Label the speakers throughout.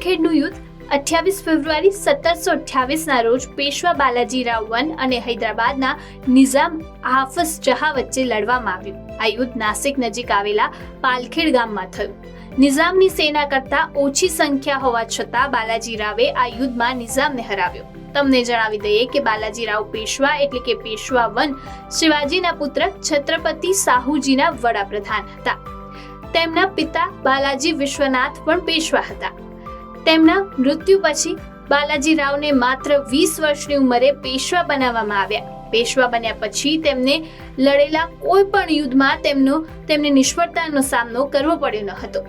Speaker 1: પાલખેડનું યુદ્ધ 28 ફેબ્રુઆરી 1728ના રોજ પેશવા બાલાજીરાવ વન અને હૈદરાબાદના નિઝામ હાફઝ જહા વચ્ચે લડવામાં આવ્યું. આ યુદ્ધ નાસિક નજીક આવેલા પાલખેડ ગામમાં થયું. નિઝામની સેના કરતા ઓછી સંખ્યા હોવા છતાં બાલાજીરાવે આ યુદ્ધમાં નિઝામને હરાવ્યો. તમને જણાવી દઈએ કે બાલાજીરાવ પેશવા એટલે કે પેશવા વન શિવાજીના પુત્ર છત્રપતિ સાહુજીના વડાપ્રધાન હતા. તેમના પિતા બાલાજી વિશ્વનાથ પણ પેશવા હતા. તેમના મૃત્યુ પછી બાલાજીરાવને માત્ર 20 વર્ષની ઉંમરે પેશવા બનાવવામાં આવ્યા. પેશવા બન્યા પછી તેમને લડેલા કોઈ પણ યુદ્ધમાં તેમને નિષ્ફળતાનો સામનો કરવો પડ્યો ન હતો.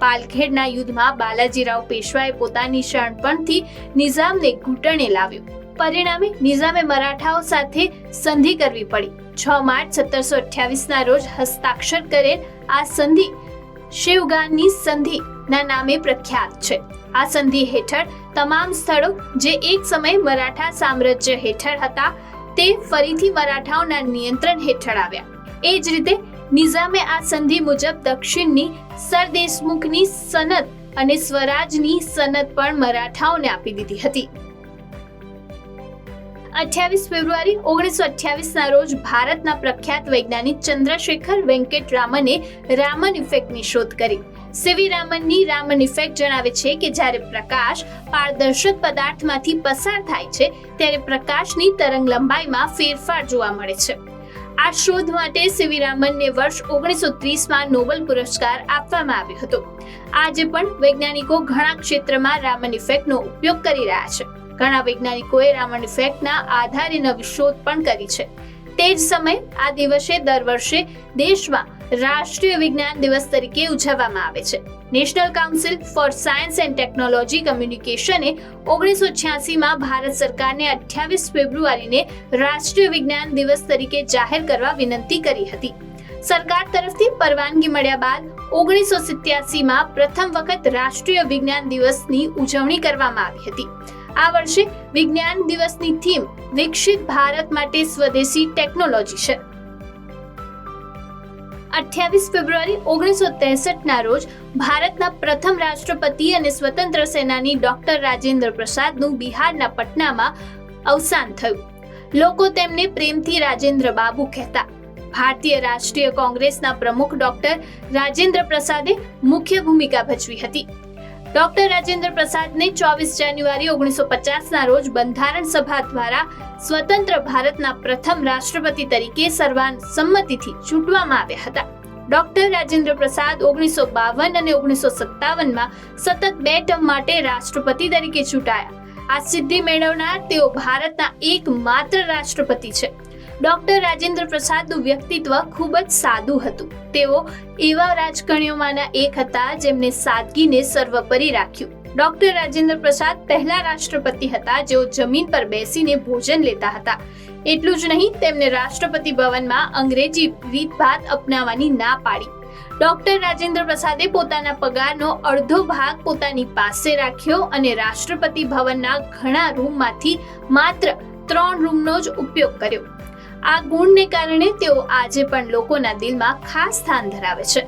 Speaker 1: પાલખેડના યુદ્ધમાં બાલાજીરાવ પેશવાએ પોતાની શણપણથી નિઝામને ઘૂંટણે લાવ્યો. પરિણામે નિઝામે મરાઠાઓ સાથે સંધિ કરવી પડી. 6 માર્ચ 1728ના રોજ હસ્તાક્ષર કરેલ આ સંધિ શિવગાનની સંધિ ના નામે પ્રખ્યાત છે. આ સંધિ હેઠળ તમામ સ્થળો જે એક સમયે મરાઠા સામ્રાજ્ય હેઠળ હતા તે ફરીથી મરાઠાઓના નિયંત્રણ હેઠળ આવ્યા. એ જ રીતે નિઝામે આ સંધિ મુજબ દક્ષિણની સરદેશમુખની સનદ અને સ્વરાજની સનદ પણ મરાઠાઓને આપી દીધી હતી. 28 ફેબ્રુઆરી 1928ના રોજ ભારતના પ્રખ્યાત વૈજ્ઞાનિક ચંદ્રશેખર વેંકટ રામને રામન ઇફેક્ટની શોધ કરી. સીવી રામનની રામન ઇફેક્ટ જણાવે છે કે જ્યારે પ્રકાશ પારદર્શક પદાર્થમાંથી પસાર થાય છે ત્યારે પ્રકાશની તરંગ લંબાઈમાં ફેરફાર જોવા મળે છે. આ શોધ માટે સીવી રામનને વર્ષ 1930માં નોબેલ પુરસ્કાર આપવામાં આવ્યો હતો. આજે પણ વૈજ્ઞાનિકો ઘણા ક્ષેત્રમાં રામન ઇફેક્ટનો ઉપયોગ કરી રહ્યા છે. ઘણા વૈજ્ઞાનિકોએ રામન ઇફેક્ટના આધારે નવી શોધ પણ કરી છે. તે જ સમયે આ દિવસે દર વર્ષે દેશમાં રાષ્ટ્રીય વિજ્ઞાન દિવસ તરીકે ઉજવવામાં આવે છે. National council for science and technology કમ્યુનિકેશને 1986માં ભારત સરકારને 28 ફેબ્રુઆરીને રાષ્ટ્રીય વિજ્ઞાન દિવસ તરીકે જાહેર કરવા વિનંતી કરી હતી. સરકાર તરફથી પરવાનગી મળ્યા બાદ 1987માં પ્રથમ વખત રાષ્ટ્રીય વિજ્ઞાન દિવસની ઉજવણી કરવામાં આવી હતી. આ વર્ષે વિજ્ઞાન દિવસની થીમ વિકસિત ભારત માટે સ્વદેશી ટેકનોલોજી છે. 28 ફેબ્રુઆરી 1963ના રોજ ભારતના પ્રથમ રાષ્ટ્રપતિ અને સ્વતંત્ર સેનાની ડોક્ટર રાજેન્દ્ર પ્રસાદનું બિહારના પટનામાં અવસાન થયું. લોકો તેમને પ્રેમથી રાજેન્દ્ર બાબુ કહેતા. ભારતીય રાષ્ટ્રીય કોંગ્રેસના પ્રમુખ ડોક્ટર રાજેન્દ્ર પ્રસાદે મુખ્ય ભૂમિકા ભજવી હતી. ડોક્ટર રાજેન્દ્ર પ્રસાદને 24 જાન્યુઆરી 1950ના રોજ બંધારણ સભા દ્વારા સ્વતંત્ર ભારતના પ્રથમ રાષ્ટ્રપતિ તરીકે સર્વાનુમતિથી ચૂંટવામાં આવ્યા હતા. ડોક્ટર રાજેન્દ્ર પ્રસાદ 1952 અને 1957માં સતત 2 ટર્મ માટે રાષ્ટ્રપતિ તરીકે ચૂંટાયા. આ સિદ્ધિ મેળવનાર તેઓ ભારતના એકમાત્ર રાષ્ટ્રપતિ છે. ડોક્ટર રાજેન્દ્ર પ્રસાદનું વ્યક્તિત્વ ખૂબ જ સાદું હતું. તેઓ એવા રાજકારણીઓમાંના એક હતા જેમને સાદગીને સર્વોપરી રાખ્યું. ડોક્ટર રાજેન્દ્ર પ્રસાદ પહેલા રાષ્ટ્રપતિ હતા જેઓ જમીન પર બેસીને ભોજન લેતા હતા. એટલું જ નહીં, તેમને રાષ્ટ્રપતિ ભવનમાં અંગ્રેજી રીતભાત અપનાવવાની ના પાડી. ડોક્ટર રાજેન્દ્ર પ્રસાદે પોતાના પગારનો અડધો ભાગ પોતાની પાસે રાખ્યો અને રાષ્ટ્રપતિ ભવનના ઘણા રૂમમાંથી માત્ર 3 રૂમનો જ ઉપયોગ કર્યો. આ ગુણને કારણે તેઓ આજે પણ લોકોના દિલમાં ખાસ સ્થાન ધરાવે છે.